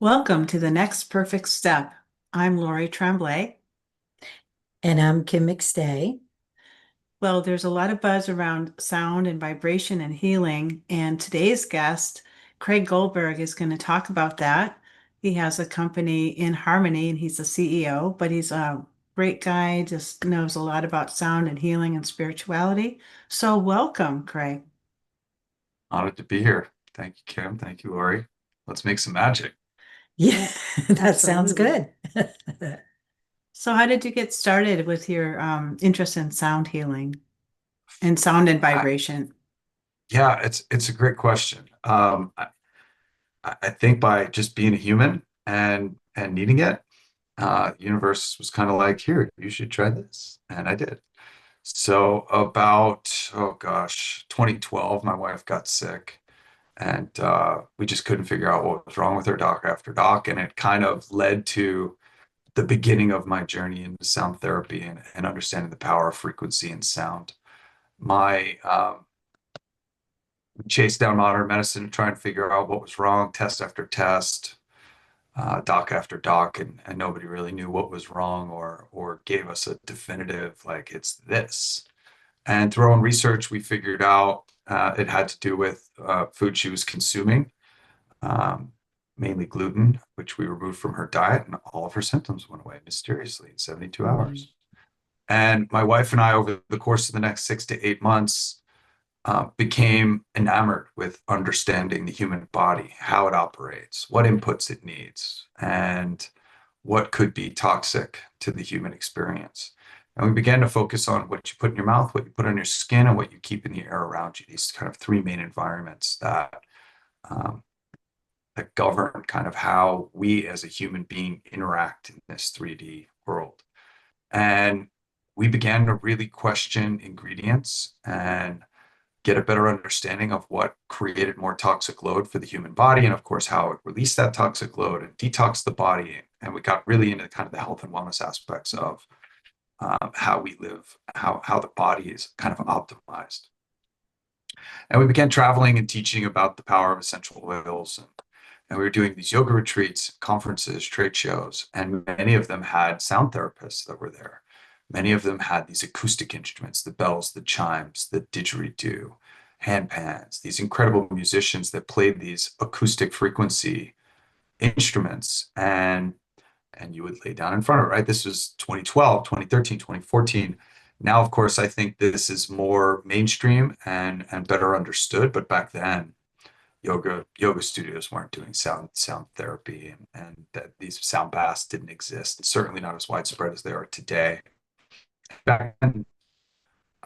Welcome to the next perfect step. I'm Lori Tremblay. And I'm Kim McStay. Well, there's a lot of buzz around sound and vibration and healing, and today's guest, Craig Goldberg, is going to talk about that. He has a company inHarmony and he's the CEO, but he's a great guy, just knows a lot about sound and healing and spirituality. So welcome, Craig. Honored to be here. Thank you, Kim. Thank you, Lori. Let's make some magic. Yeah, Yeah, that sounds absolutely. good. So how did you get started with your interest in sound healing and sound and I, vibration? yeah, it's a great question. I think by just being a human and needing it, universe was kind of like, here, you should try this, and I did. So about, oh gosh, 2012, my wife got sick, and we just couldn't figure out what was wrong with her, doc after doc, and it kind of led to the beginning of my journey into sound therapy and understanding the power of frequency and sound. My chased down modern medicine to try and figure out what was wrong, test after test, doc after doc, and nobody really knew what was wrong or gave us a definitive like it's this. And through our own research, we figured out it had to do with food she was consuming, um, mainly gluten, which we removed from her diet, and all of her symptoms went away mysteriously in 72 Mm. hours. And my wife and I, over the course of the next 6 to 8 months, became enamored with understanding the human body, how it operates, what inputs it needs, and what could be toxic to the human experience. And we began to focus on what you put in your mouth, what you put on your skin, and what you keep in the air around you. These kind of three main environments um, that govern kind of how we as a human being interact in this 3D world. And we began to really question ingredients and get a better understanding of what created more toxic load for the human body, and of course how it released that toxic load and detox the body. And we got really into kind of the health and wellness aspects of how we live, how the body is kind of optimized. And we began traveling and teaching about the power of essential oils, and we were doing these yoga retreats, conferences, trade shows, and many of them had sound therapists that were there. Many of them had these acoustic instruments, the bells, the chimes, the didgeridoo, handpans, these incredible musicians that played these acoustic frequency instruments. And you would lay down in front of it, right? This was 2012, 2013, 2014. Now, of course, I think this is more mainstream and better understood. But back then, yoga studios weren't doing sound therapy, and that these sound baths didn't exist. Certainly not as widespread as they are today. Back then,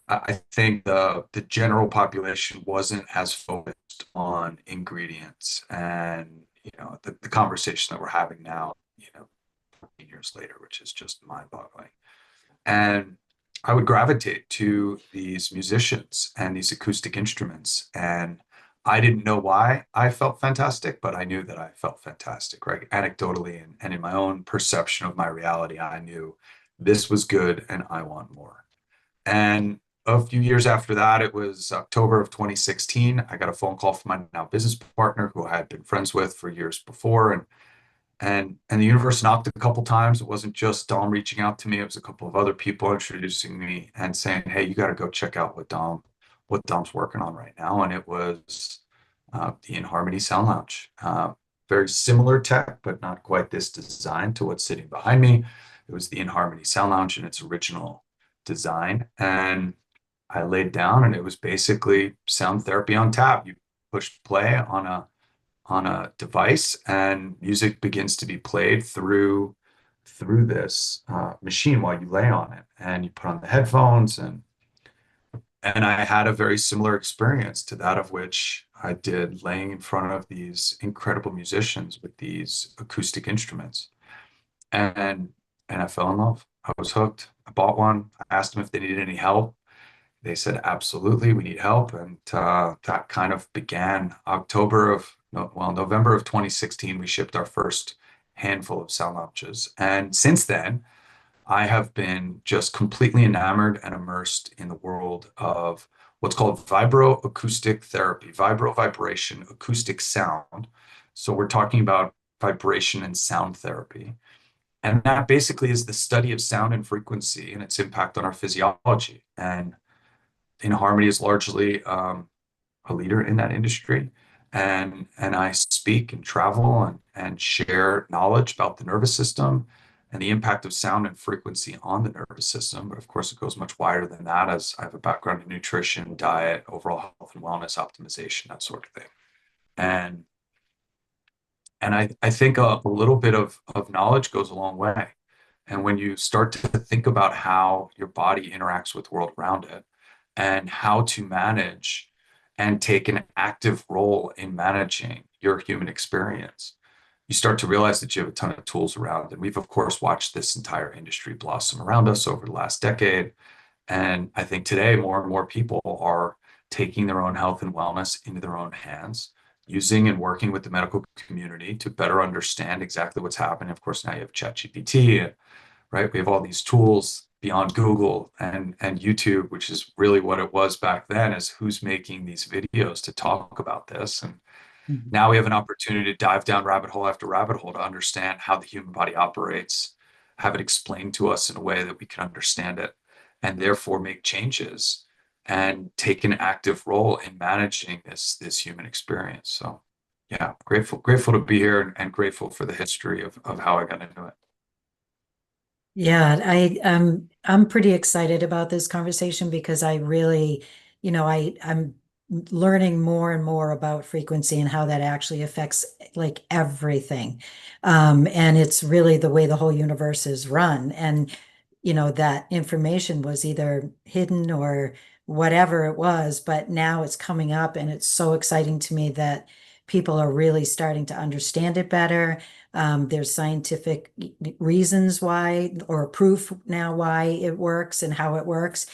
I think the general population wasn't as focused on ingredients, and the conversation that we're having now, 14 years later, which is just mind-boggling. And I would gravitate to these musicians and these acoustic instruments. And I didn't know why I felt fantastic, but I knew that I felt fantastic, right? Anecdotally and in my own perception of my reality, I knew this was good and I want more. And a few years after that, it was October of 2016. I got a phone call from my now business partner who I had been friends with for years before. And the universe knocked a couple times. It wasn't just Dom reaching out to me. It was a couple of other people introducing me and saying, "Hey, you got to go check out what Dom's working on right now." And it was the inHarmony Sound Lounge. Very similar tech, but not quite this design to what's sitting behind me. It was the inHarmony Sound Lounge in its original design. And I laid down, and it was basically sound therapy on tap. You push play on a device, and music begins to be played through this machine while you lay on it, and you put on the headphones. And I had a very similar experience to that of which I did laying in front of these incredible musicians with these acoustic instruments. And and I fell in love. I was hooked. I bought one. I asked them if they needed any help. They said, absolutely, we need help. And that kind of began October of, no, well, November of 2016. We shipped our first handful of sound launches. And since then, I have been just completely enamored and immersed in the world of what's called vibroacoustic therapy, vibration, acoustic sound. So we're talking about vibration and sound therapy. And that basically is the study of sound and frequency and its impact on our physiology. And inHarmony is largely a leader in that industry. And I speak and travel and share knowledge about the nervous system and the impact of sound and frequency on the nervous system. But of course, it goes much wider than that, as I have a background in nutrition, diet, overall health and wellness optimization, that sort of thing. And I think a little bit of knowledge goes a long way. And when you start to think about how your body interacts with the world around it and how to manage and take an active role in managing your human experience, you start to realize that you have a ton of tools around. And we've, of course, watched this entire industry blossom around us over the last decade. And I think today more and more people are taking their own health and wellness into their own hands, using and working with the medical community to better understand exactly what's happening. Of course, now you have ChatGPT, right? We have all these tools beyond Google and YouTube, which is really what it was back then, is who's making these videos to talk about this. And now we have an opportunity to dive down rabbit hole after rabbit hole to understand how the human body operates, have it explained to us in a way that we can understand it, and therefore make changes and take an active role in managing this human experience. So yeah, grateful to be here and grateful for the history of how I got into it. Yeah, I'm pretty excited about this conversation because I really, I'm learning more and more about frequency and how that actually affects like everything. And it's really the way the whole universe is run. And that information was either hidden or whatever it was, but now it's coming up, and it's so exciting to me that people are really starting to understand it better. There's scientific reasons why, or proof now why it works and how it works.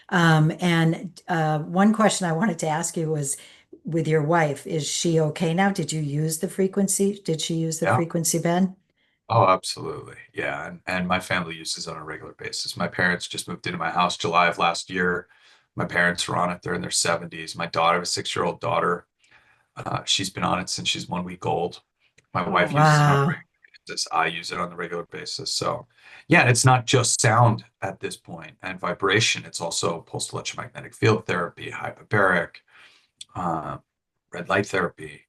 And one question I wanted to ask you was, with your wife, is she okay now? Did you use the frequency? Did she use the Yeah. frequency bed? Oh, absolutely. Yeah. And my family uses it on a regular basis. My parents just moved into my house July of last year. My parents were on it. They're in their 70s. My daughter, a 6-year-old daughter, she's been on it since she's 1 week old. My wife uses it on a Wow. regular basis. I use it on a regular basis. So yeah, it's not just sound at this point and vibration. It's also pulsed electromagnetic field therapy, hyperbaric, uh, red light therapy.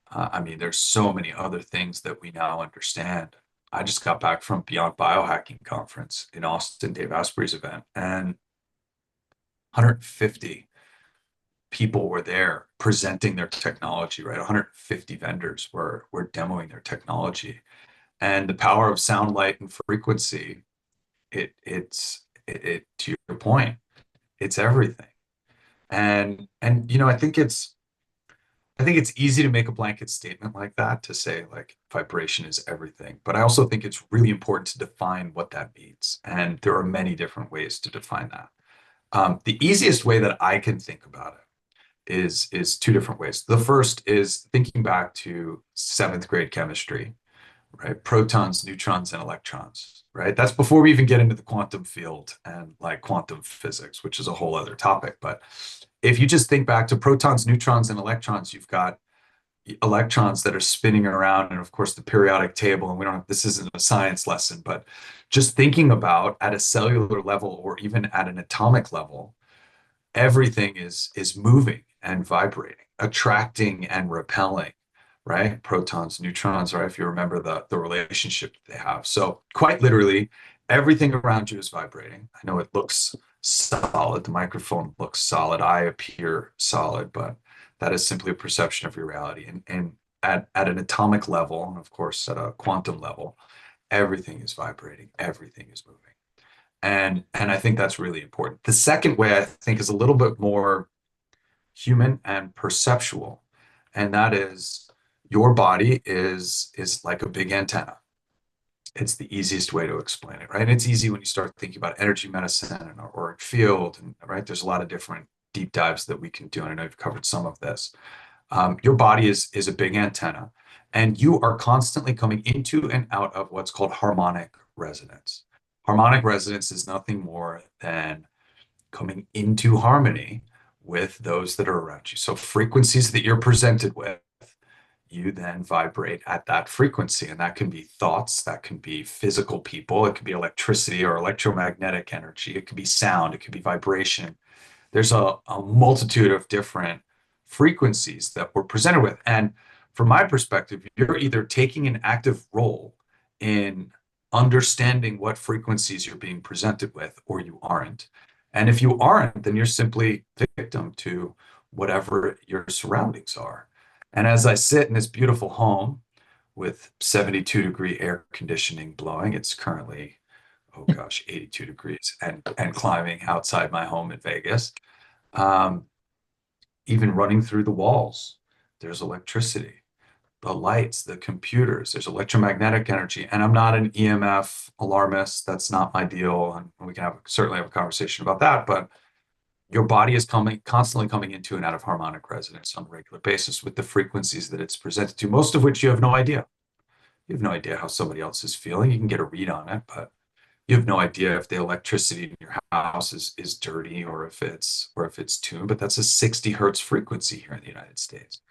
I mean, there's so many other things that we now understand. I just got back from Beyond Biohacking Conference in Austin, Dave Asprey's event, and 150 people were there presenting their technology, right? 150 vendors were demoing their technology. And the power of sound, light, and frequency, it to your point, it's everything. And I think it's easy to make a blanket statement like that, to say like vibration is everything. But I also think it's really important to define what that means. And there are many different ways to define that. The easiest way that I can think about it is two different ways. The first is thinking back to 7th grade chemistry, right? Protons, neutrons, and electrons, right? That's before we even get into the quantum field and like quantum physics, which is a whole other topic. But if you just think back to protons, neutrons, and electrons, you've got electrons that are spinning around, and of course the periodic table. And we don't have, this isn't a science lesson, but just thinking about at a cellular level or even at an atomic level, everything is moving and vibrating, attracting and repelling, right? Protons, neutrons, right? If you remember the relationship that they have. So quite literally, everything around you is vibrating. I know it looks solid. The microphone looks solid. I appear solid, but that is simply a perception of your reality. And at an atomic level, and of course at a quantum level, everything is vibrating, everything is moving. And I think that's really important. The second way I think is a little bit more human and perceptual, and that is your body is like a big antenna. It's the easiest way to explain it, right? And it's easy when you start thinking about energy medicine and our auric field, and right, there's a lot of different deep dives that we can do, and I know you've covered some of this. Your body is a big antenna, and you are constantly coming into and out of what's called harmonic resonance. Harmonic resonance is nothing more than coming into harmony with those that are around you. So frequencies that you're presented with, you then vibrate at that frequency. And that can be thoughts, that can be physical people, it could be electricity or electromagnetic energy, it could be sound, it could be vibration. There's a multitude of different frequencies that we're presented with. And from my perspective, you're either taking an active role in understanding what frequencies you're being presented with, or you aren't. And if you aren't, then you're simply victim to whatever your surroundings are. And as I sit in this beautiful home with 72-degree air conditioning blowing, it's currently, oh gosh, 82 degrees and climbing outside my home in Vegas. Um, Even running through the walls, there's electricity, the lights, the computers, there's electromagnetic energy. And I'm not an EMF alarmist. That's not my deal. And we can certainly have a conversation about that. But your body is constantly coming into and out of harmonic resonance on a regular basis with the frequencies that it's presented to, most of which you have no idea. You have no idea how somebody else is feeling. You can get a read on it, but you have no idea if the electricity in your house is dirty or if it's tuned. But that's a 60 hertz frequency here in the United States.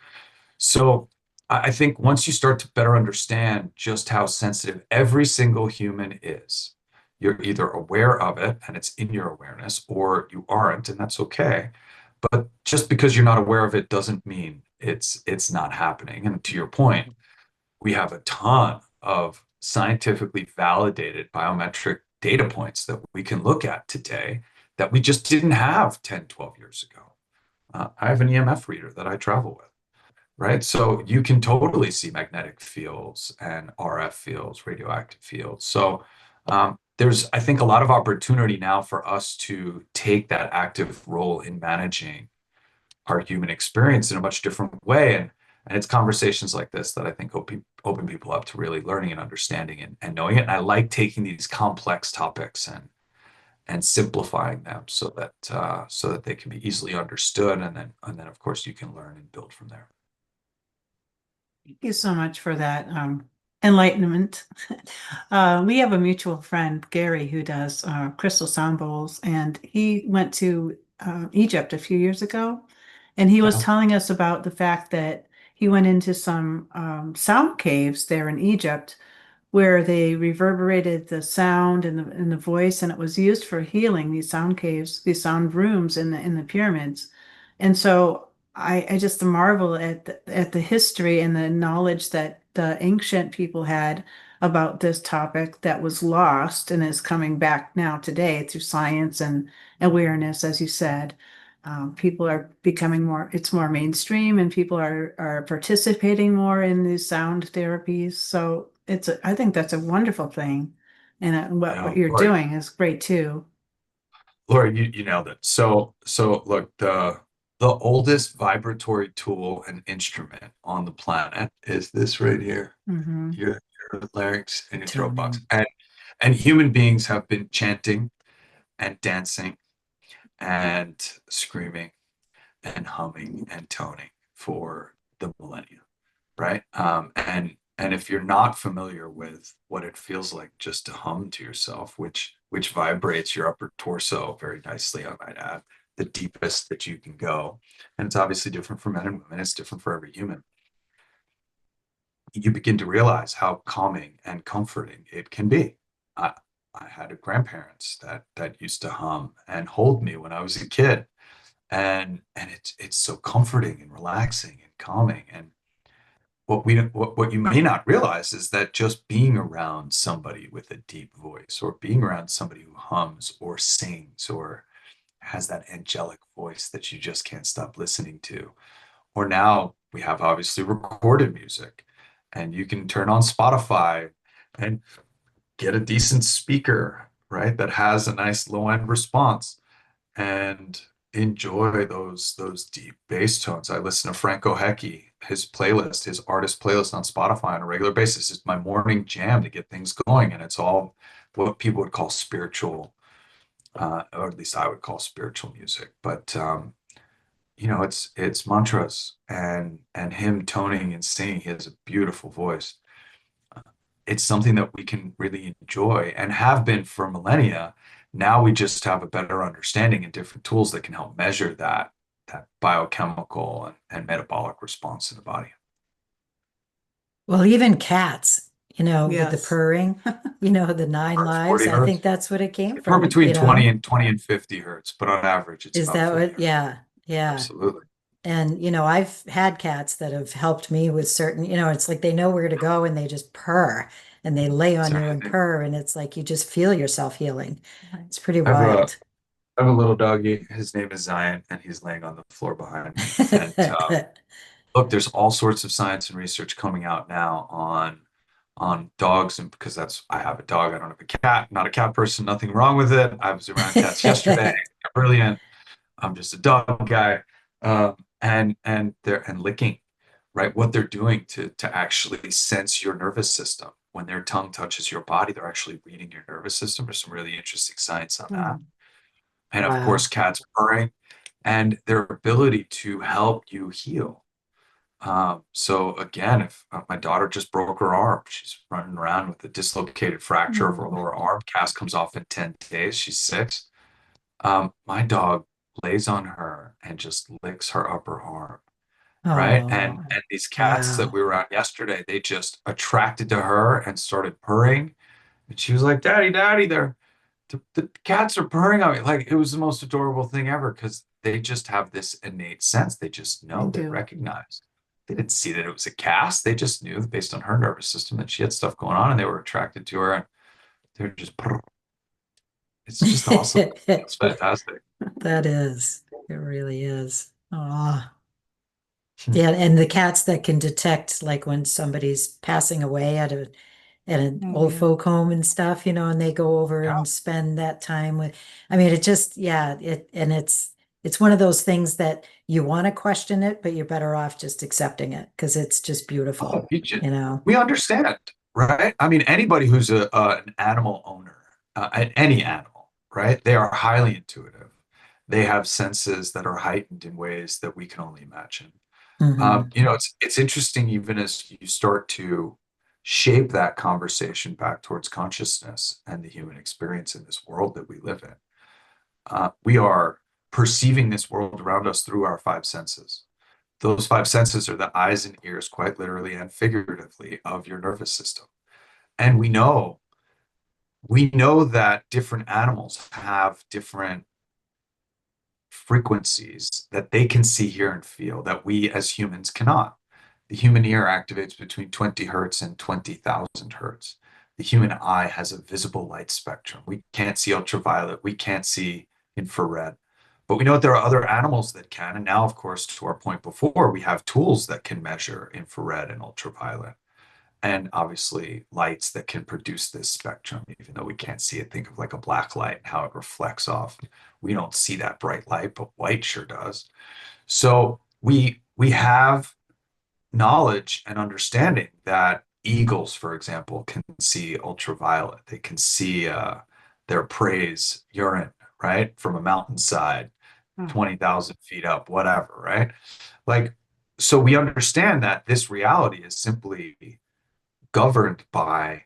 So I think once you start to better understand just how sensitive every single human is, you're either aware of it and it's in your awareness, or you aren't, and that's okay. But just because you're not aware of it doesn't mean it's not happening. And to your point, we have a ton of scientifically validated biometric data points that we can look at today that we just didn't have 10, 12 years ago. I have an EMF reader that I travel with, right? So you can totally see magnetic fields and RF fields, radioactive fields. So there's, I think, a lot of opportunity now for us to take that active role in managing our human experience in a much different way. And it's conversations like this that I think open people up to really learning and understanding and knowing it. And I like taking these complex topics and simplifying them so that they can be easily understood. And then of course you can learn and build from there. Thank you so much for that enlightenment. We have a mutual friend, Gary, who does crystal sound bowls, and he went to Egypt a few years ago, and he was Yeah. telling us about the fact that he went into some sound caves there in Egypt where they reverberated the sound and the voice, and it was used for healing, these sound caves, these sound rooms in the pyramids. And so I just marvel at the history and the knowledge that the ancient people had about this topic that was lost and is coming back now today through science and awareness, as you said. People are becoming it's more mainstream, and people are participating more in these sound therapies. So I think that's a wonderful thing. And what you're Lori, doing is great too. You nailed it. So look, the oldest vibratory tool and instrument on the planet is this right here, Hmm. your larynx and your throat box. Tuning. And human beings have been chanting and dancing and screaming and humming and toning for the millennia, right? And if you're not familiar with what it feels like just to hum to yourself, which vibrates your upper torso very nicely, I might add, the deepest that you can go, and it's obviously different for men and women. It's different for every human. You begin to realize how calming and comforting it can be. I had grandparents that used to hum and hold me when I was a kid, and it's so comforting and relaxing and calming. And what you may not realize is that just being around somebody with a deep voice, or being around somebody who hums or sings or has that angelic voice that you just can't stop listening to, or now we have obviously recorded music, and you can turn on Spotify and get a decent speaker, right, that has a nice low end response and enjoy those deep bass tones. I listen to Franco Hecki, his artist playlist on Spotify on a regular basis. It's my morning jam to get things going, and it's all what people would call spiritual, or at least I would call spiritual music. But it's mantras and him toning and singing. He has a beautiful voice. It's something that we can really enjoy and have been for millennia. Now we just have a better understanding and different tools that can help measure that biochemical and metabolic response in the body. Well, even cats, with the Yes. purring, the nine Hertz, lives, 40 I think hertz. that's what it came We're from, between 20 and 50 hertz, but on average, it's Is about that 40 what? hertz. Yeah, yeah. Absolutely. And, I've had cats that have helped me with certain, it's like they know where to go and they just purr and they lay on you and Exactly. purr. And it's like you just feel yourself healing. It's pretty I have a wild. I have a little doggy. His name is Zion, and he's laying on the floor behind me. And look, there's all sorts of science and research coming out now on dogs, and because I have a dog, I don't have a cat. Not a cat person, nothing wrong with it. I was around cats yesterday. They're brilliant. I'm just a dog guy. And licking, right? What they're doing to actually sense your nervous system. When their tongue touches your body, they're actually reading your nervous system. There's some really interesting science on that. Hmm. And of course, Wow. cats purring and their ability to help you heal. So again, if my daughter just broke her arm, she's running around with a dislocated fracture of her Oh, lower arm. Cast comes off in 10 days. She's 6. My dog lays on her and just licks her upper arm, right? And these cats that wow. we were on yesterday, they just attracted to her and started purring. And she was like, "Daddy, Daddy, the cats are purring on me." Like, it was the most adorable thing ever because they just have this innate sense. They just They know, they do. recognize. They didn't see that it was a cast. They just knew based on her nervous system that she had stuff going on and they were attracted to her and they're just, it's just awesome. It's fantastic. That is. It really is. Oh. Yeah, and the cats that can detect like when somebody's passing away at an Oh, old yeah. folk home and stuff, and they go over Yeah. and spend that time with, I mean, it just, yeah, it's one of those things that you want to question it, but you're better off just accepting it because it's just Oh, beautiful, you know. we understand, right? I mean, anybody who's an animal owner, any animal, right? They are highly intuitive. They have senses that are heightened in ways that we can only imagine. Hmm. It's interesting even as you start to shape that conversation back towards consciousness and the human experience in this world that we live in. We are perceiving this world around us through our 5 senses. Those 5 senses are the eyes and ears, quite literally and figuratively, of your nervous system. And we know that different animals have different frequencies that they can see, hear, and feel that we as humans cannot. The human ear activates between 20 hertz and 20,000 hertz. The human eye has a visible light spectrum. We can't see ultraviolet, we can't see infrared. But we know that there are other animals that can. And now, of course, to our point before, we have tools that can measure infrared and ultraviolet and obviously lights that can produce this spectrum, even though we can't see it. Think of like a black light and how it reflects off. We don't see that bright light, but white sure does. So we have knowledge and understanding that eagles, for example, can see ultraviolet. They can see their prey's urine, right, from a mountainside, Oh, 20,000 feet up, whatever, right? Like, so we understand that this reality is simply governed by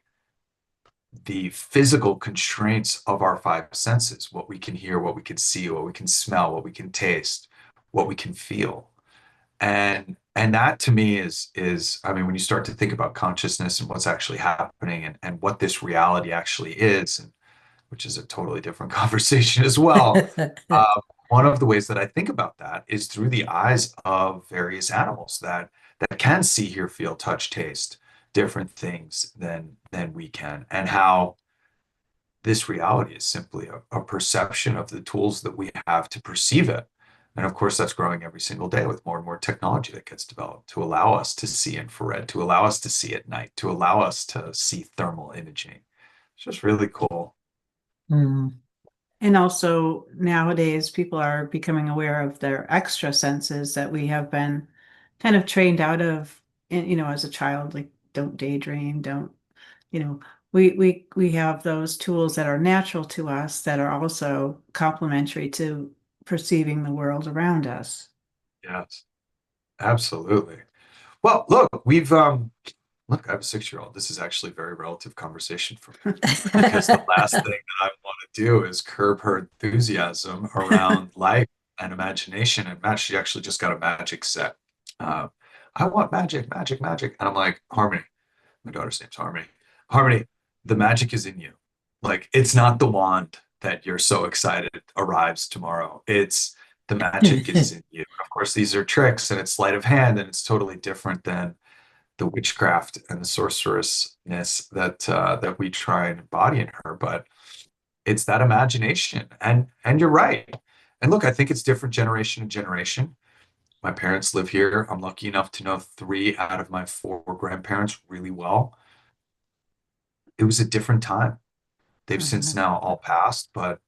the physical constraints of our 5 senses, what we can hear, what we can see, what we can smell, what we can taste, what we can feel. And that to me is I mean, when you start to think about consciousness and what's actually happening and what this reality actually is, and which is a totally different conversation as well. One of the ways that I think about that is through the eyes of various animals that can see, hear, feel, touch, taste different things than we can, and how this reality is simply a perception of the tools that we have to perceive it. And of course, that's growing every single day with more and more technology that gets developed to allow us to see infrared, to allow us to see at night, to allow us to see thermal imaging. It's just really cool. Mm. and also nowadays people are becoming aware of their extra senses that we have been kind of trained out of, as a child, like don't daydream, don't, you know, we have those tools that are natural to us that are also complementary to perceiving the world around us. Yes, absolutely. Well, look, look, I have a 6-year-old. This is actually a very relative conversation for me because the last thing that I want to do is curb her enthusiasm around life and imagination. And Matt, she actually just got a magic set. Uh, I want magic, magic, magic. And I'm like, Harmony, my daughter's name's Harmony. Harmony, the magic is in you. Like, it's not the wand that you're so excited arrives tomorrow. It's the magic is in you. Of course, these are tricks and it's sleight of hand, and it's totally different than the witchcraft and the sorcerousness that we try and embody in her. But it's that imagination. And you're right. And look, I think it's different generation to generation. My parents live here. I'm lucky enough to know 3 out of my 4 grandparents really well. It was a different time. They've since Mhm. now all passed, but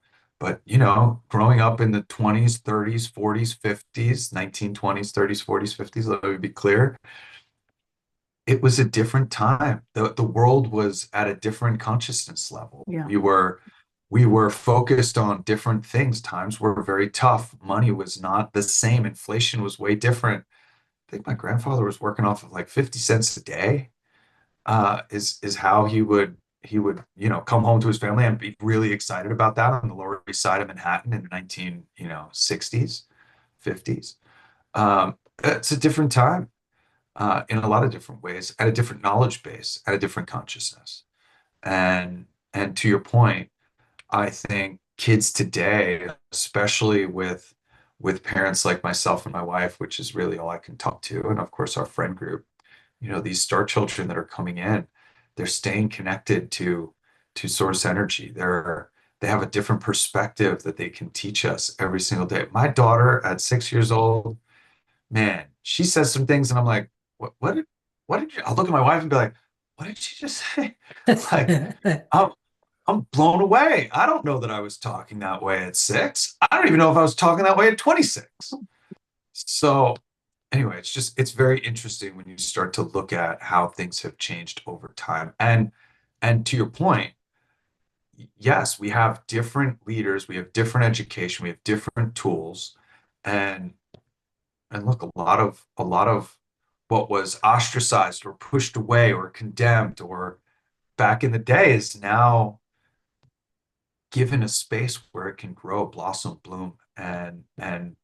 growing up in the 20s, 30s, 40s, 50s, 1920s, 30s, 40s, 50s, let me be clear, it was a different time. The world was at a different consciousness level. Yeah. We were focused on different things. Times were very tough. Money was not the same. Inflation was way different. I think my grandfather was working off of like 50 cents a day, is how he would come home to his family and be really excited about that on the Lower East Side of Manhattan in the 1960s, 50s. It's a different time, in a lot of different ways, at a different knowledge base, at a different consciousness. And to your point, I think kids today, especially with parents like myself and my wife, which is really all I can talk to, and of course our friend group, these star children that are coming in, they're staying connected to source energy. They have a different perspective that they can teach us every single day. My daughter at 6 years old, man, she says some things and I'm like, what did you, I'll look at my wife and be like, what did she just say? Like, I'm I'm blown away. I don't know that I was talking that way at 6. I don't even know if I was talking that way at 26. So anyway, it's very interesting when you start to look at how things have changed over time. And to your point, yes, we have different leaders, we have different education, we have different tools. And and look, a lot of what was ostracized or pushed away or condemned or back in the day is now given a space where it can grow, blossom, bloom, and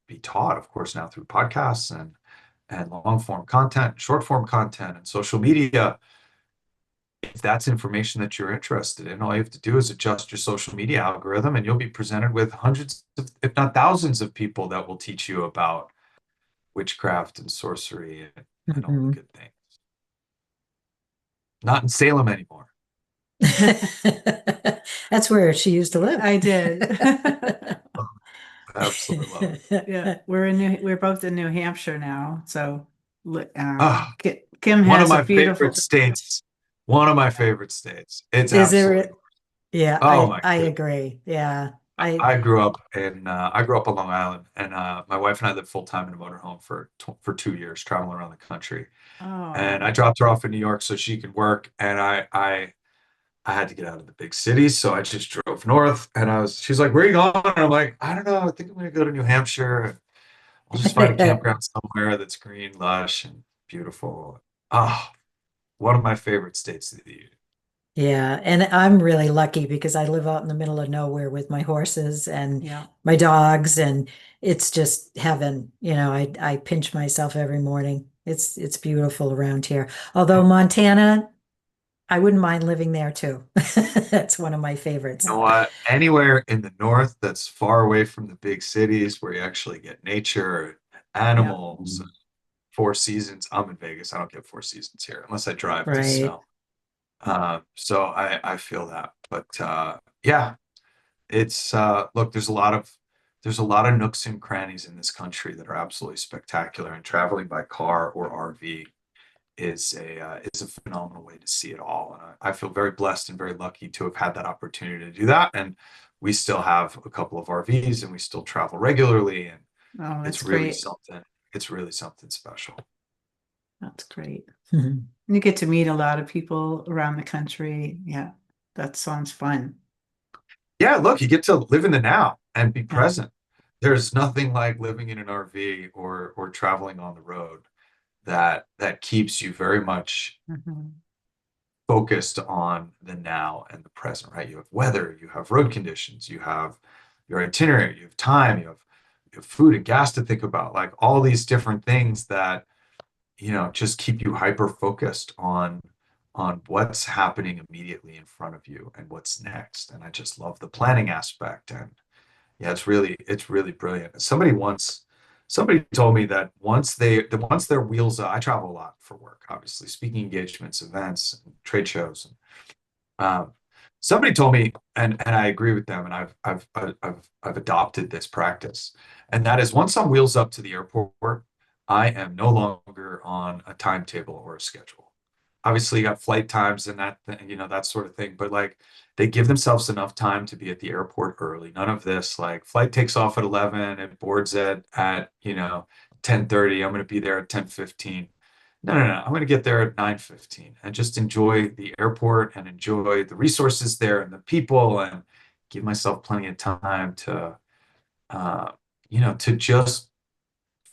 be taught, of course, now through podcasts and long form content, short form content, and social media. If that's information that you're interested in, all you have to do is adjust your social media algorithm, and you'll be presented with hundreds of, if not thousands, of people that will teach you about witchcraft and sorcery and all the Mhm. good things. Not in Salem anymore. That's where she used to live. I did. I absolutely love it. Yeah, we're both in New Hampshire now. So Ah, Kim one of has a my beautiful. favorite states. One of my favorite states. It's Is it? absolutely. Yeah, Oh my I goodness. agree. Yeah. I grew up on Long Island, and my wife and I lived full time in a motorhome for 2 years, traveling around the country. And Oh, I dropped her off in New York so she could work, and I had to get out of the big cities, so I just drove north. And she's like, "Where are you going?" And I'm like, "I don't know. I think I'm gonna go to New Hampshire. I'll just find a campground somewhere that's green, lush, and beautiful." Ah, one of my favorite states of the union. Yeah, and I'm really lucky because I live out in the middle of nowhere with my horses and yeah. my dogs, and it's just heaven. I pinch myself every morning. It's beautiful around here. Although Montana, I wouldn't mind living there too. That's one of my You favorites. know what? Anywhere in the north that's far away from the big cities where you actually get nature, Yeah. animals, 4 seasons. I'm in Vegas. I don't get 4 seasons here unless I drive to Right. snow. So I feel that. But yeah, it's look, there's a lot of nooks and crannies in this country that are absolutely spectacular, and traveling by car or RV is a phenomenal way to see it all. And I feel very blessed and very lucky to have had that opportunity to do that. And we still have a couple of RVs, and we still travel regularly, and Oh, it's that's really great. something. It's really something special. That's great. Mhm. You get to meet a lot of people around the country. Yeah, that sounds fun. Yeah, look, you get to live in the now and be Yeah. present. There's nothing like living in an RV or traveling on the road that keeps you very much Mhm. focused on the now and the present, right? You have weather, you have road conditions, you have your itinerary, you have time, you have food and gas to think about, like all these different things that just keep you hyper focused on what's happening immediately in front of you and what's next. And I just love the planning aspect. And yeah, it's really brilliant. Somebody told me that once their wheels up, I travel a lot for work, obviously, speaking engagements, events, and trade shows. Um, Somebody told me, and I agree with them, and I've adopted this practice, and that is once I'm wheels up to the airport, I am no longer on a timetable or a schedule. Obviously, you got flight times and that sort of thing, but like they give themselves enough time to be at the airport early. None of this like flight takes off at 11 and boards at 10:30. I'm going to be there at 10:15. No, no, no. I'm going to get there at 9:15 and just enjoy the airport and enjoy the resources there and the people and give myself plenty of time uh, to just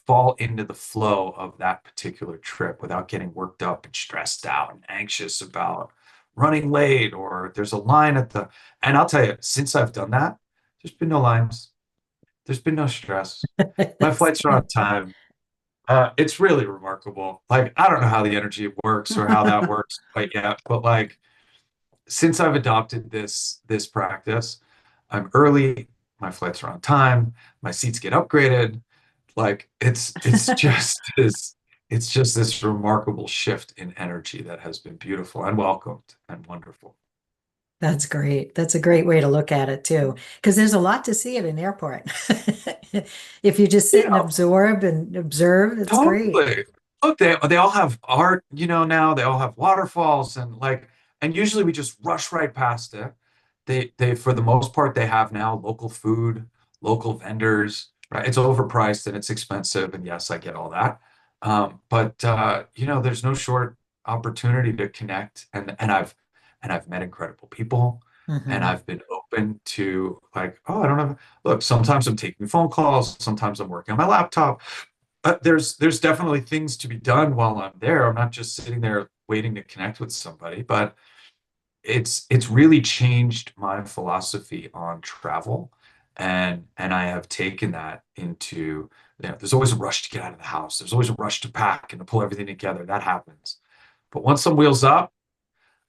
fall into the flow of that particular trip without getting worked up and stressed out and anxious about running late or there's a line and I'll tell you, since I've done that, there's been no lines. There's been no stress. My flights are on time. It's really remarkable. Like, I don't know how the energy works or how that works quite yet, but like since I've adopted this practice, I'm early, my flights are on time, my seats get upgraded. Like it's just this remarkable shift in energy that has been beautiful and welcomed and wonderful. That's great. That's a great way to look at it too, because there's a lot to see at an airport. If you just sit and Yeah, absorb and observe, it's great. totally. Look, they all have art, now they all have waterfalls and usually we just rush right past it. They for the most part they have now local food, local vendors, right? It's overpriced and it's expensive, and yes, I get all that. But there's no short opportunity to connect and I've met incredible people and Hmm. I've been open to like, oh, I don't know. Look, sometimes I'm taking phone calls, sometimes I'm working on my laptop. There's definitely things to be done while I'm there. I'm not just sitting there waiting to connect with somebody, but it's really changed my philosophy on travel, and I have taken that into, there's always a rush to get out of the house. There's always a rush to pack and to pull everything together. That happens. But once I'm wheels up,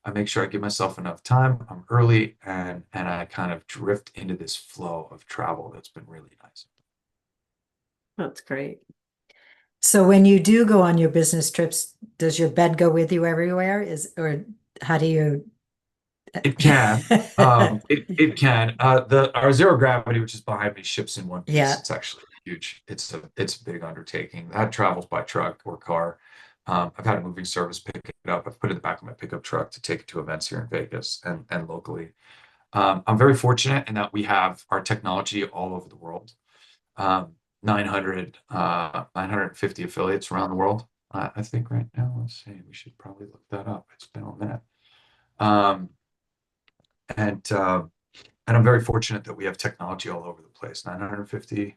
I make sure I give myself enough time. I'm early and I kind of drift into this flow of travel that's been really nice. That's great. So when you do go on your business trips, does your bed go with you everywhere? Or how do you? It can. It can. Our zero gravity, which is behind me, ships in one piece. Yeah. It's actually huge. It's a big undertaking. That travels by truck or car. I've had a moving service pick it up. I've put it in the back of my pickup truck to take it to events here in Vegas and locally. I'm very fortunate in that we have our technology all over the world. 950 affiliates around the world. I think right now. Let's see. We should probably look that up. It's been a minute. Um, and I'm very fortunate that we have technology all over the place. 950.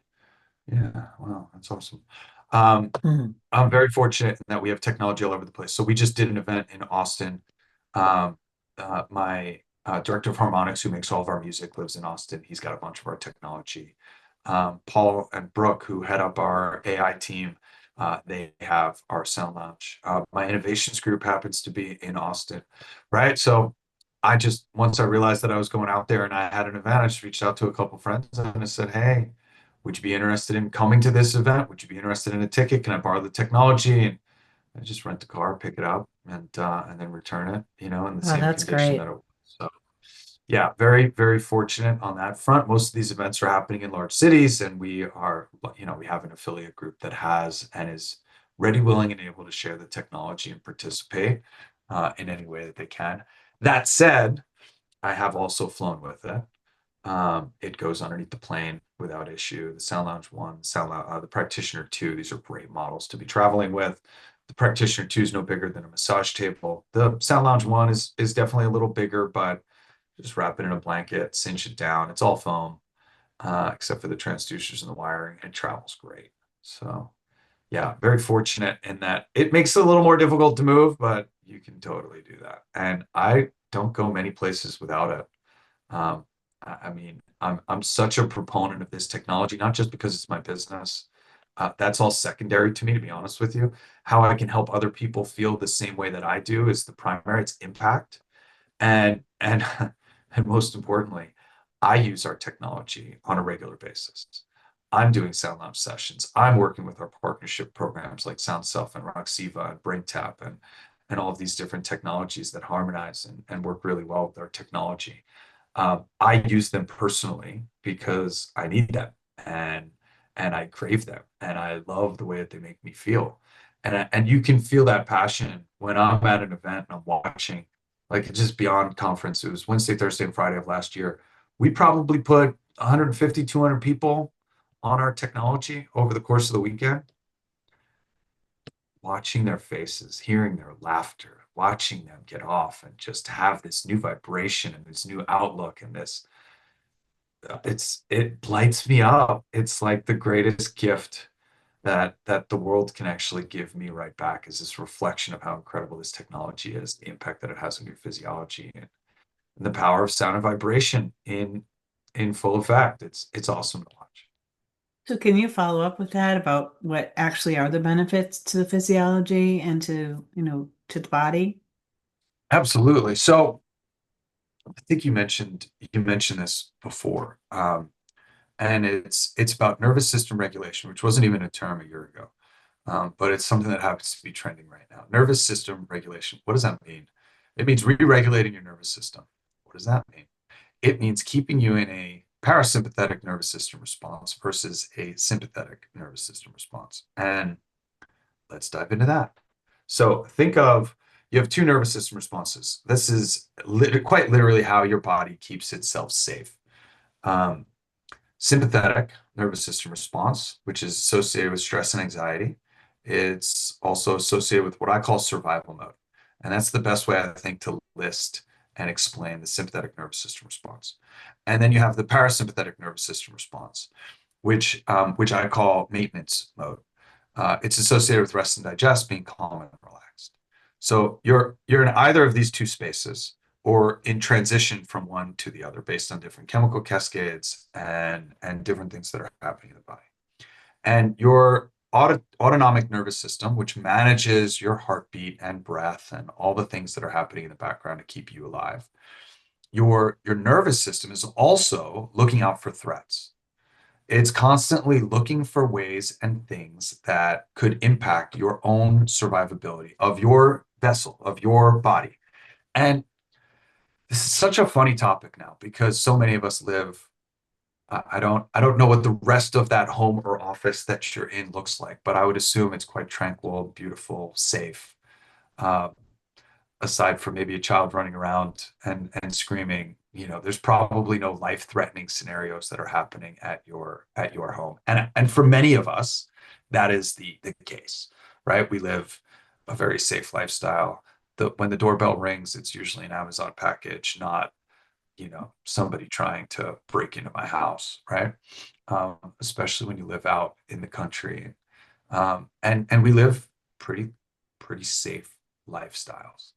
Yeah, wow, that's awesome. Um, Mhm. I'm very fortunate in that we have technology all over the place. So we just did an event in Austin. Um, my director of harmonics, who makes all of our music, lives in Austin. He's got a bunch of our technology. Paul and Brooke, who head up our AI team, they have our sound lounge. My innovations group happens to be in Austin, right? So once I realized that I was going out there and I had an event, I just reached out to a couple friends and I said, hey, would you be interested in coming to this event? Would you be interested in a ticket? Can I borrow the technology? And I just rent the car, pick it up, and then return it, in the Oh, same that's condition that great. it was. So yeah, very, very fortunate on that front. Most of these events are happening in large cities, and we have an affiliate group that has and is ready, willing, and able to share the technology and participate in any way that they can. That said, I have also flown with it. It goes underneath the plane without issue. The Sound Lounge 1, the Practitioner 2, these are great models to be traveling with. The Practitioner 2 is no bigger than a massage table. The Sound Lounge 1 is definitely a little bigger, but just wrap it in a blanket, cinch it down. It's all foam, except for the transducers and the wiring. It travels great. So yeah, very fortunate in that it makes it a little more difficult to move, but you can totally do that. And I don't go many places without it. Um, I mean, I'm such a proponent of this technology, not just because it's my business, That's all secondary to me, to be honest with you. How I can help other people feel the same way that I do is the primary. It's impact. And and most importantly, I use our technology on a regular basis. I'm doing sound lab sessions. I'm working with our partnership programs like Sound Self and Roxiva and BrainTap and all of these different technologies that harmonize and work really well with our technology. I use them personally because I need them and and I crave them and I love the way that they make me feel. And you can feel that passion when I'm at an event and I'm watching, like just beyond conference. It was Wednesday, Thursday, and Friday of last year. We probably put 150, 200 people on our technology over the course of the weekend, watching their faces, hearing their laughter, watching them get off and just have this new vibration and this new outlook and this it lights me up. It's like the greatest gift that the world can actually give me right back is this reflection of how incredible this technology is, the impact that it has on your physiology and the power of sound and vibration in full effect. It's awesome to watch. So can you follow up with that about what actually are the benefits to the physiology and to, to the body? Absolutely. So I think you mentioned this before. And it's about nervous system regulation, which wasn't even a term a year ago. But it's something that happens to be trending right now. Nervous system regulation. What does that mean? It means re-regulating your nervous system. What does that mean? It means keeping you in a parasympathetic nervous system response versus a sympathetic nervous system response. And let's dive into that. So think of you have two nervous system responses. This is quite literally how your body keeps itself safe. Um, Sympathetic nervous system response, which is associated with stress and anxiety. It's also associated with what I call survival mode. And that's the best way, I think, to list and explain the sympathetic nervous system response. And then you have the parasympathetic nervous system response, which I call maintenance mode. It's associated with rest and digest, being calm and relaxed. So you're in either of these two spaces or in transition from one to the other based on different chemical cascades and different things that are happening in the body. And your autonomic nervous system, which manages your heartbeat and breath and all the things that are happening in the background to keep you alive. Your nervous system is also looking out for threats. It's constantly looking for ways and things that could impact your own survivability of your vessel, of your body. And this is such a funny topic now because so many of us live. I don't know what the rest of that home or office that you're in looks like, but I would assume it's quite tranquil, beautiful, safe. Uh, Aside from maybe a child running around and screaming, there's probably no life-threatening scenarios that are happening at your home. And for many of us, that is the case, right? We live a very safe lifestyle. When the doorbell rings, it's usually an Amazon package, not, somebody trying to break into my house, right? Especially when you live out in the country. And we live pretty safe lifestyles.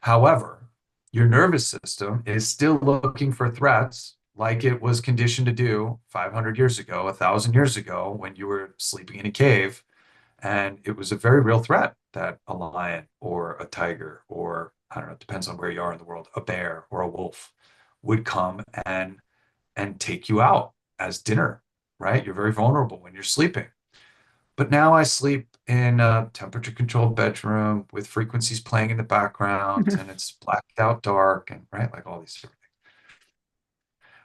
However, your nervous system is still looking for threats like it was conditioned to do 500 years ago, 1,000 years ago, when you were sleeping in a cave. And it was a very real threat that a lion or a tiger, or I don't know, it depends on where you are in the world, a bear or a wolf would come and take you out as dinner, right? You're very vulnerable when you're sleeping. But now I sleep in a temperature controlled bedroom with frequencies playing in the background and it's blacked out dark and right, like all these different things.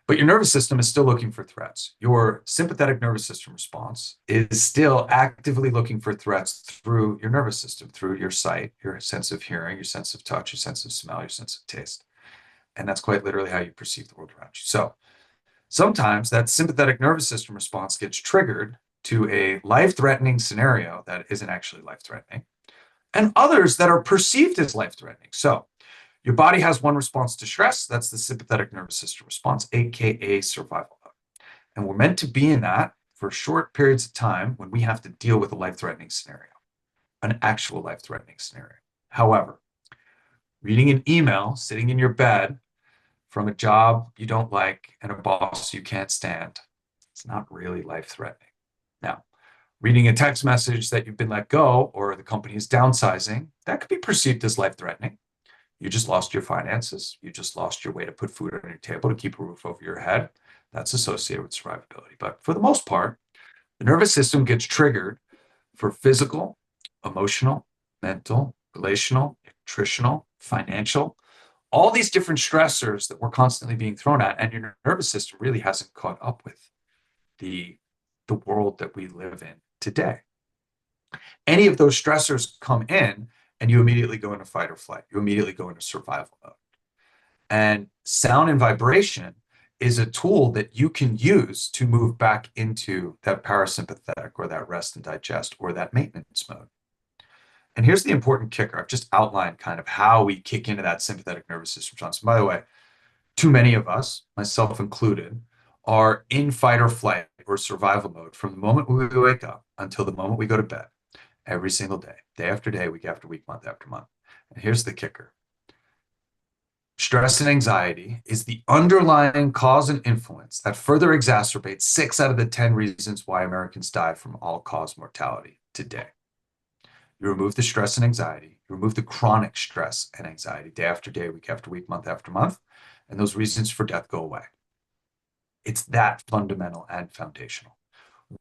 But your nervous system is still looking for threats. Your sympathetic nervous system response is still actively looking for threats through your nervous system, through your sight, your sense of hearing, your sense of touch, your sense of smell, your sense of taste. And that's quite literally how you perceive the world around you. So sometimes that sympathetic nervous system response gets triggered to a life-threatening scenario that isn't actually life-threatening, and others that are perceived as life-threatening. So your body has one response to stress. That's the sympathetic nervous system response, aka survival mode. And we're meant to be in that for short periods of time when we have to deal with a life-threatening scenario, an actual life-threatening scenario. However, reading an email, sitting in your bed from a job you don't like and a boss you can't stand, it's not really life-threatening. Now, Reading a text message that you've been let go or the company is downsizing, that could be perceived as life-threatening. You just lost your finances. You just lost your way to put food on your table, to keep a roof over your head. That's associated with survivability. But for the most part, the nervous system gets triggered for physical, emotional, mental, relational, nutritional, financial, all these different stressors that we're constantly being thrown at, and your nervous system really hasn't caught up with the world that we live in today. Any of those stressors come in, and you immediately go into fight or flight. You immediately go into survival mode. And sound and vibration is a tool that you can use to move back into that parasympathetic or that rest and digest or that maintenance mode. And here's the important kicker. I've just outlined kind of how we kick into that sympathetic nervous system response. And by the way, too many of us, myself included, are in fight or flight or survival mode from the moment we wake up until the moment we go to bed, every single day, day after day, week after week, month after month. And here's the kicker. Stress and anxiety is the underlying cause and influence that further exacerbates 6 out of the 10 reasons why Americans die from all-cause mortality today. You remove the stress and anxiety, you remove the chronic stress and anxiety day after day, week after week, month after month, and those reasons for death go away. It's that fundamental and foundational.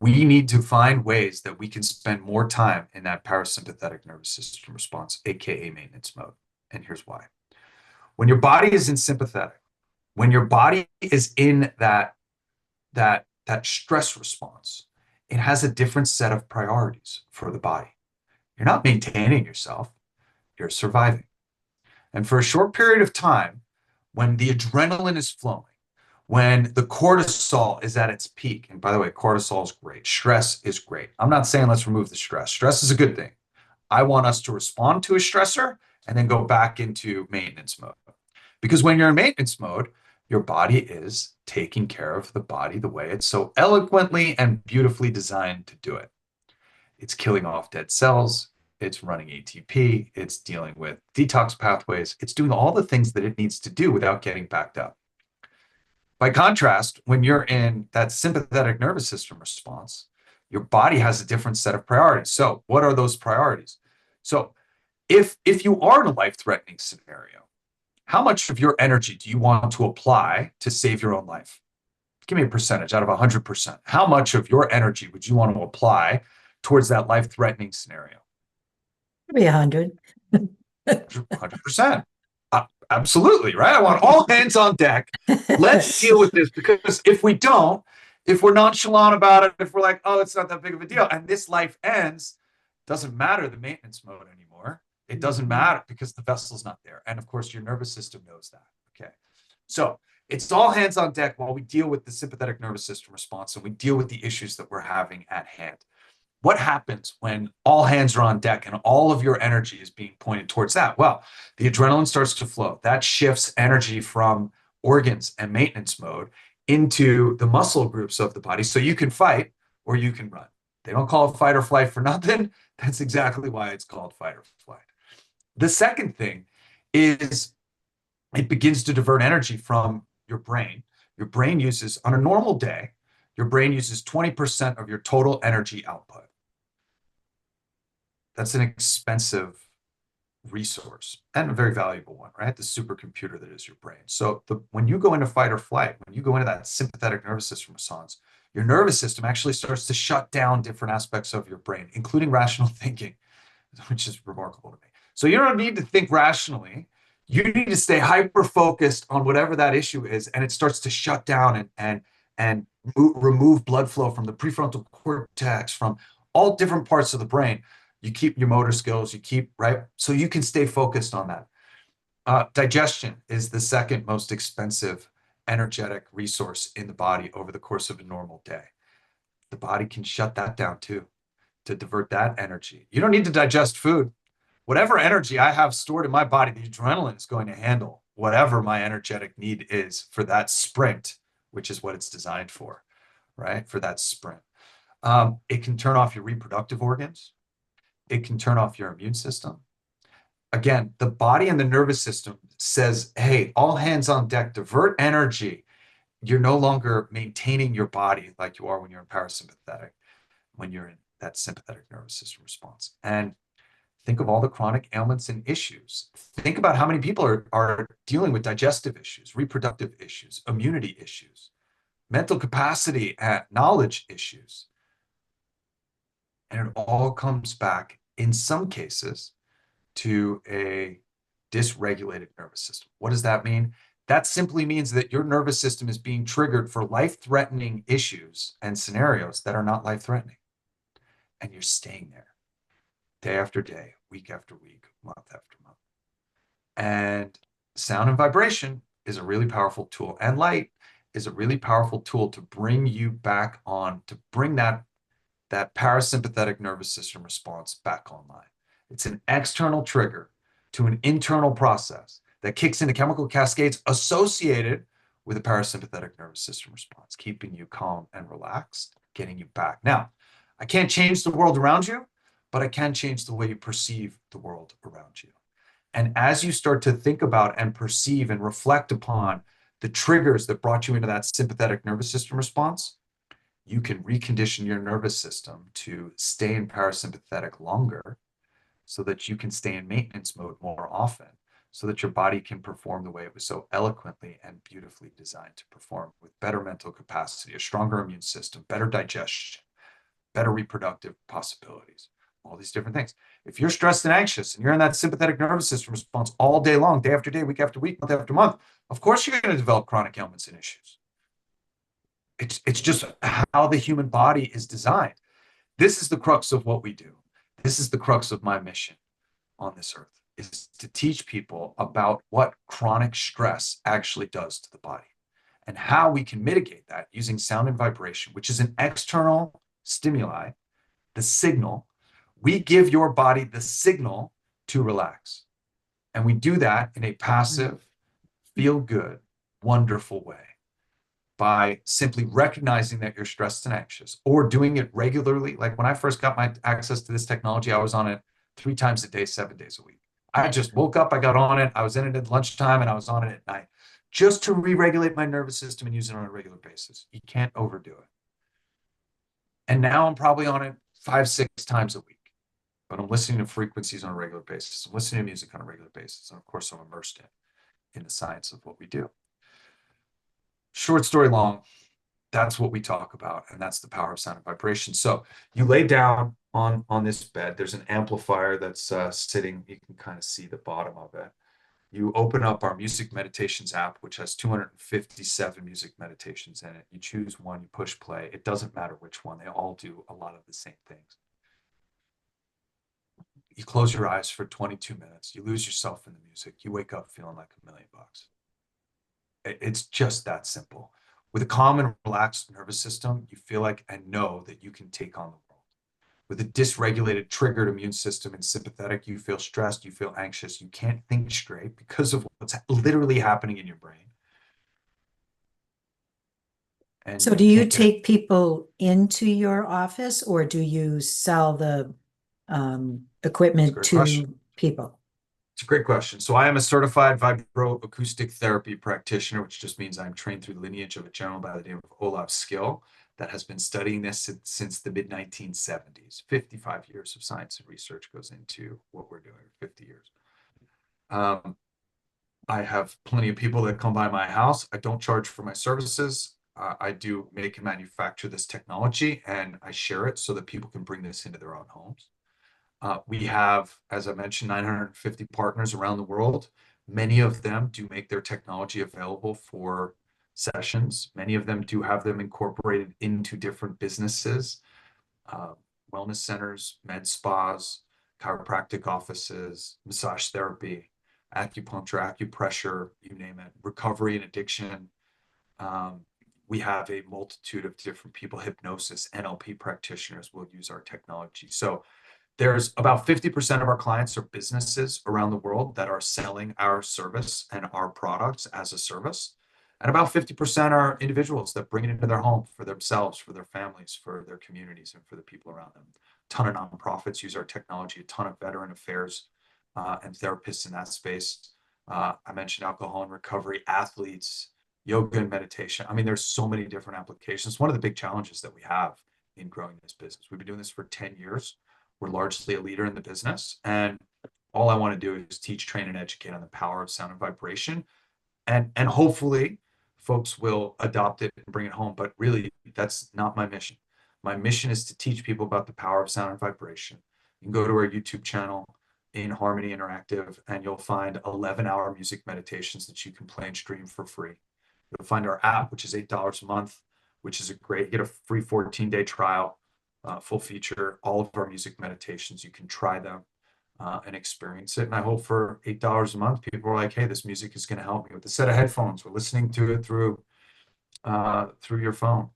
We need to find ways that we can spend more time in that parasympathetic nervous system response, aka maintenance mode. And here's why. When your body is in sympathetic, when your body is in that stress response, it has a different set of priorities for the body. You're not maintaining yourself, you're surviving. And for a short period of time, when the adrenaline is flowing, when the cortisol is at its peak, and by the way, cortisol is great, stress is great. I'm not saying let's remove the stress. Stress is a good thing. I want us to respond to a stressor and then go back into maintenance mode. Because when you're in maintenance mode, your body is taking care of the body the way it's so eloquently and beautifully designed to do it. It's killing off dead cells, it's running ATP, it's dealing with detox pathways, it's doing all the things that it needs to do without getting backed up. By contrast, when you're in that sympathetic nervous system response, your body has a different set of priorities. So what are those priorities? So if you are in a life-threatening scenario, how much of your energy do you want to apply to save your own life? Give me a percentage out of 100%. How much of your energy would you want to apply towards that life-threatening scenario? Maybe 100. 100%. Absolutely, right? I want all hands on deck. Let's deal with this, because if we don't, if we're nonchalant about it, if we're like, oh, it's not that big of a deal, and this life ends, doesn't matter the maintenance mode anymore. It doesn't matter because the vessel's not there. And of course, your nervous system knows that. Okay. So it's all hands on deck while we deal with the sympathetic nervous system response and we deal with the issues that we're having at hand. What happens when all hands are on deck and all of your energy is being pointed towards that? Well, the adrenaline starts to flow. That shifts energy from organs and maintenance mode into the muscle groups of the body. So you can fight or you can run. They don't call it fight or flight for nothing. That's exactly why it's called fight or flight. The second thing is it begins to divert energy from your brain. Your brain uses, on a normal day, your brain uses 20% of your total energy output. That's an expensive resource and a very valuable one, right? The supercomputer that is your brain. So when you go into fight or flight, when you go into that sympathetic nervous system response, your nervous system actually starts to shut down different aspects of your brain, including rational thinking, which is remarkable to me. So you don't need to think rationally. You need to stay hyper-focused on whatever that issue is, and it starts to shut down and remove blood flow from the prefrontal cortex, from all different parts of the brain. You keep your motor skills, you keep, right? So you can stay focused on that. Digestion is the second most expensive energetic resource in the body over the course of a normal day. The body can shut that down too, to divert that energy. You don't need to digest food. Whatever energy I have stored in my body, the adrenaline is going to handle whatever my energetic need is for that sprint, which is what it's designed for, right? For that sprint. It can turn off your reproductive organs. It can turn off your immune system. Again, the body and the nervous system says, hey, all hands on deck, divert energy. You're no longer maintaining your body like you are when you're in parasympathetic, when you're in that sympathetic nervous system response. And think of all the chronic ailments and issues. Think about how many people are dealing with digestive issues, reproductive issues, immunity issues, mental capacity and knowledge issues. And it all comes back, in some cases, to a dysregulated nervous system. What does that mean? That simply means that your nervous system is being triggered for life-threatening issues and scenarios that are not life-threatening. And you're staying there day after day, week after week, month after month. And sound and vibration is a really powerful tool. And light is a really powerful tool to bring you back on, to bring that parasympathetic nervous system response back online. It's an external trigger to an internal process that kicks into chemical cascades associated with a parasympathetic nervous system response, keeping you calm and relaxed, getting you back. Now, I can't change the world around you, but I can change the way you perceive the world around you. And as you start to think about and perceive and reflect upon the triggers that brought you into that sympathetic nervous system response, you can recondition your nervous system to stay in parasympathetic longer so that you can stay in maintenance mode more often, so that your body can perform the way it was so eloquently and beautifully designed to perform, with better mental capacity, a stronger immune system, better digestion, better reproductive possibilities, all these different things. If you're stressed and anxious and you're in that sympathetic nervous system response all day long, day after day, week after week, month after month, of course you're going to develop chronic ailments and issues. It's just how the human body is designed. This is the crux of what we do. This is the crux of my mission on this earth, is to teach people about what chronic stress actually does to the body and how we can mitigate that using sound and vibration, which is an external stimuli, the signal. We give your body the signal to relax. And we do that in a passive, feel-good, wonderful way by simply recognizing that you're stressed and anxious, or doing it regularly. Like when I first got my access to this technology, I was on it 3 times a day, 7 days a week. I just woke up, I got on it, I was in it at lunchtime, and I was on it at night, just to re-regulate my nervous system and use it on a regular basis. You can't overdo it. And now I'm probably on it 5, 6 times a week, but I'm listening to frequencies on a regular basis. I'm listening to music on a regular basis. And of course, I'm immersed in the science of what we do. Short story long, that's what we talk about, and that's the power of sound and vibration. So you lay down on this bed. There's an amplifier that's sitting. You can kind of see the bottom of it. You open up our music meditations app, which has 257 music meditations in it. You choose one, you push play. It doesn't matter which one. They all do a lot of the same things. You close your eyes for 22 minutes. You lose yourself in the music. You wake up feeling like $1 million. It's just that simple. With a calm and relaxed nervous system, you feel like and know that you can take on the world. With a dysregulated, triggered immune system and sympathetic, you feel stressed, you feel anxious, you can't think straight because of what's literally happening in your brain. And So do you can't get take people into your office, or do you sell the equipment great to question. people? It's a great question. So I am a certified vibroacoustic therapy practitioner, which just means I'm trained through the lineage of a gentleman by the name of Olaf Skill that has been studying this since the mid-1970s. 55 years of science and research goes into what we're doing, 50 years. I have plenty of people that come by my house. I don't charge for my services. I do make and manufacture this technology, and I share it so that people can bring this into their own homes. We have, as I mentioned, 950 partners around the world. Many of them do make their technology available for sessions. Many of them do have them incorporated into different businesses, wellness centers, med spas, chiropractic offices, massage therapy, acupuncture, acupressure, you name it, recovery and addiction. We have a multitude of different people, hypnosis, NLP practitioners will use our technology. So there's about 50% of our clients are businesses around the world that are selling our service and our products as a service. And about 50% are individuals that bring it into their home for themselves, for their families, for their communities, and for the people around them. A ton of nonprofits use our technology, a ton of veteran affairs and therapists in that space. I mentioned alcohol and recovery, athletes, yoga and meditation. I mean, there's so many different applications. One of the big challenges that we have in growing this business. We've been doing this for 10 years. We're largely a leader in the business. And all I want to do is teach, train, and educate on the power of sound and vibration. And hopefully folks will adopt it and bring it home. But really, that's not my mission. My mission is to teach people about the power of sound and vibration. You can go to our YouTube channel, inHarmony Interactive, and you'll find 11-hour music meditations that you can play and stream for free. You'll find our app, which is $8 a month, which is you get a free 14-day trial, full feature, all of our music meditations. You can try them and experience it. And I hope for $8 a month, people are like, hey, this music is going to help me with a set of headphones. We're listening to it through your phone.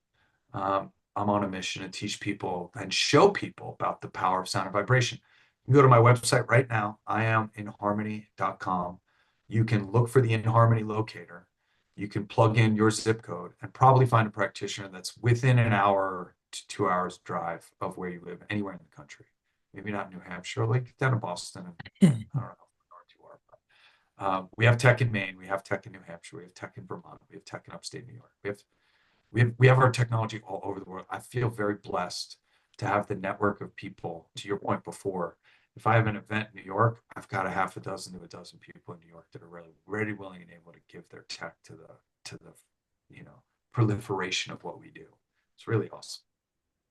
I'm on a mission to teach people and show people about the power of sound and vibration. You can go to my website right now, iaminharmony.com. You can look for the inHarmony locator. You can plug in your zip code and probably find a practitioner that's within an hour to 2 hours drive of where you live, anywhere in the country. Maybe not New Hampshire, like down in Boston. And I don't know how north you are, but we have tech in Maine. We have tech in New Hampshire. We have tech in Vermont. We have tech in upstate New York. We have our technology all over the world. I feel very blessed to have the network of people. To your point before, if I have an event in New York, I've got a half a dozen to a dozen people in New York that are really ready, willing, and able to give their tech to the proliferation of what we do. It's really awesome.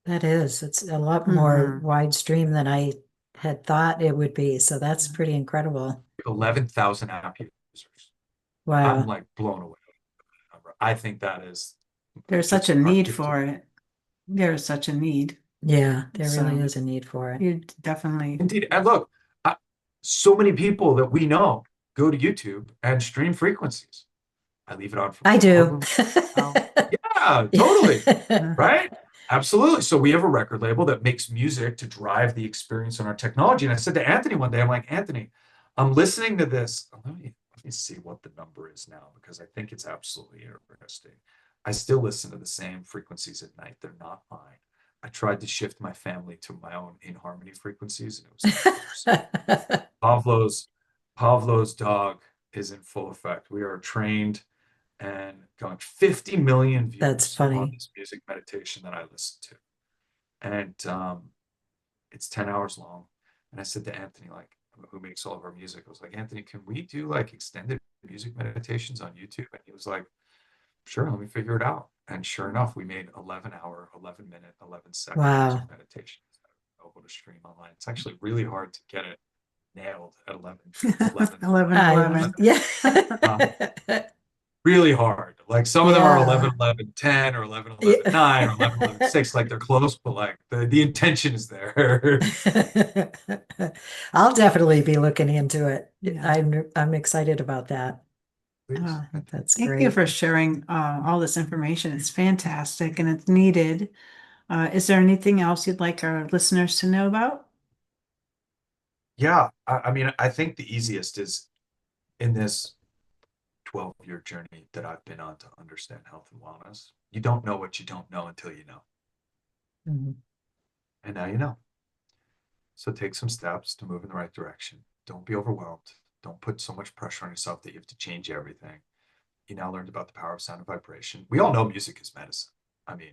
That is, it's a lot more wide stream than I had thought it would be. So that's pretty incredible. 11,000 app users. Wow. I'm like blown away. I think that is. There's such a need for it. There's such a need. Yeah, there really is a need for it. You definitely. Indeed. And look, so many people that we know go to YouTube and stream frequencies. I leave it on for I do. Yeah, totally. Right? Absolutely. So we have a record label that makes music to drive the experience on our technology. And I said to Anthony one day, I'm like, Anthony, I'm listening to this. Let me see what the number is now, because I think it's absolutely interesting. I still listen to the same frequencies at night. They're not mine. I tried to shift my family to my own inHarmony frequencies, and it was Pavlov's dog is in full effect. We are trained and going 50 million views. That's funny. On this music meditation that I listen to. And it's 10 hours long. And I said to Anthony, like, who makes all of our music, I was like, Anthony, can we do like extended music meditations on YouTube? And he was like, sure, let me figure it out. And sure enough, we made 11-hour, 11-minute, 11-second music meditations able to stream online. It's actually really hard to get it nailed at 11. Yeah. Really hard. Like some of them are 11-11-10 or 11-11-9 or 11-11-6. Like they're close, but like the intention is there. I'll definitely be looking into it. Yeah. I'm excited about that. That's great. Thank you for sharing all this information. It's fantastic and it's needed. Is there anything else you'd like our listeners to know about? Yeah, I mean, I think the easiest is in this 12-year journey that I've been on to understand health and wellness. You don't know what you don't know until you know. And now you know. So take some steps to move in the right direction. Don't be overwhelmed. Don't put so much pressure on yourself that you have to change everything. You now learned about the power of sound and vibration. We all know music is medicine. I mean,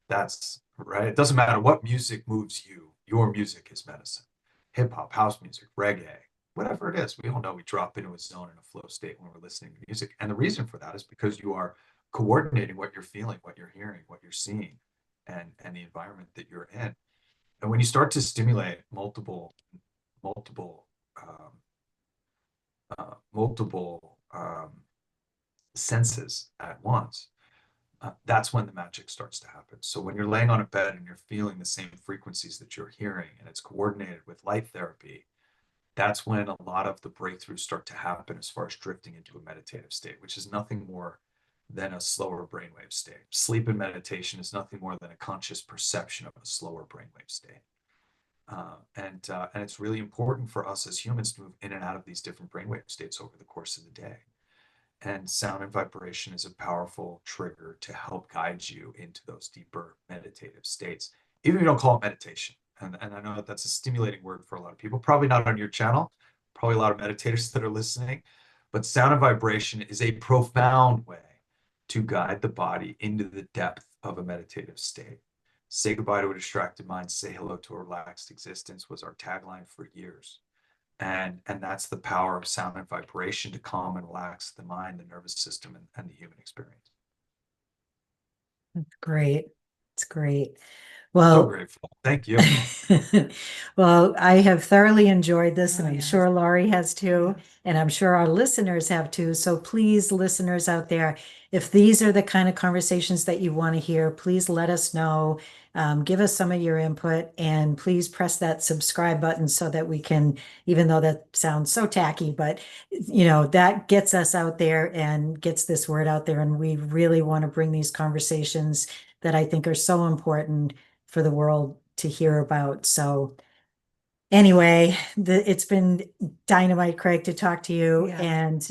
that's right. It doesn't matter what music moves you. Your music is medicine. Hip hop, house music, reggae, whatever it is. We all know we drop into a zone in a flow state when we're listening to music. And the reason for that is because you are coordinating what you're feeling, what you're hearing, what you're seeing, and the environment that you're in. And when you start to stimulate multiple senses at once, that's when the magic starts to happen. So when you're laying on a bed and you're feeling the same frequencies that you're hearing, and it's coordinated with light therapy, that's when a lot of the breakthroughs start to happen as far as drifting into a meditative state, which is nothing more than a slower brainwave state. Sleep and meditation is nothing more than a conscious perception of a slower brainwave state. And it's really important for us as humans to move in and out of these different brainwave states over the course of the day. And sound and vibration is a powerful trigger to help guide you into those deeper meditative states, even if you don't call it meditation. And I know that's a stimulating word for a lot of people, probably not on your channel, probably a lot of meditators that are listening, but sound and vibration is a profound way to guide the body into the depth of a meditative state. Say goodbye to a distracted mind, say hello to a relaxed existence was our tagline for years. And that's the power of sound and vibration to calm and relax the mind, the nervous system, and the human experience. Great. It's great. So Well, grateful. Thank you. well, I have thoroughly enjoyed this, and Oh, I'm yes. sure Laurie has too, Yes. and I'm sure our listeners have too. So please, listeners out there, if these are the kind of conversations that you want to hear, please let us know. Give us some of your input, and please press that subscribe button so that we can, even though that sounds so tacky, but that gets us out there and gets this word out there. And we really want to bring these conversations that I think are so important for the world to hear about. So anyway, it's been dynamite, Craig, to talk to you. Yeah. And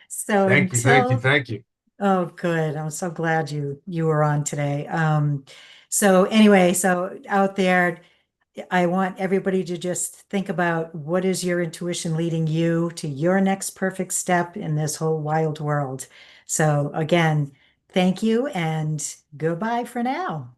so Thank you. Thank you. until Thank you. oh, good. I'm so glad you were on today. So anyway, so out there, I want everybody to just think about what is your intuition leading you to your next perfect step in this whole wild world. So again, thank you and goodbye for now.